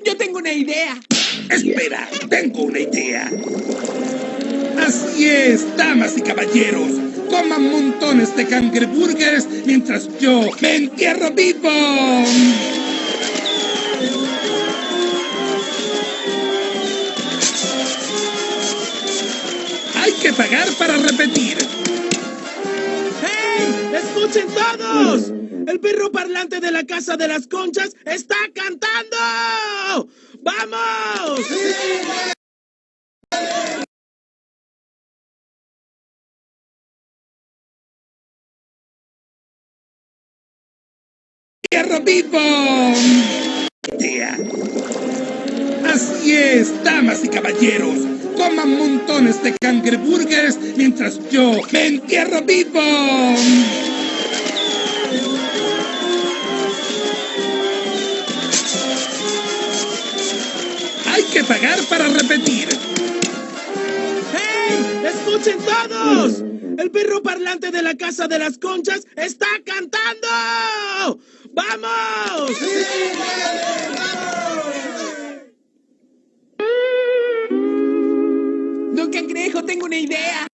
Yo tengo una idea. Espera, tengo una idea. Así es, damas y caballeros. Coman montones de cangreburgers mientras yo me entierro vivo. Hay que pagar para repetir. ¡Hey! ¡Escuchen todos! ¡El perro parlante de la Casa de las Conchas está cantando! ¡Vamos! ¡Entierro vivo! Así es, damas y caballeros. Coman montones de cangreburgers mientras yo me entierro vivo. Hay que pagar para repetir. ¡Hey! ¡Escuchen todos! ¡El perro parlante de la Casa de las Conchas está cantando! ¡Vamos! Don Cangrejo, tengo una idea.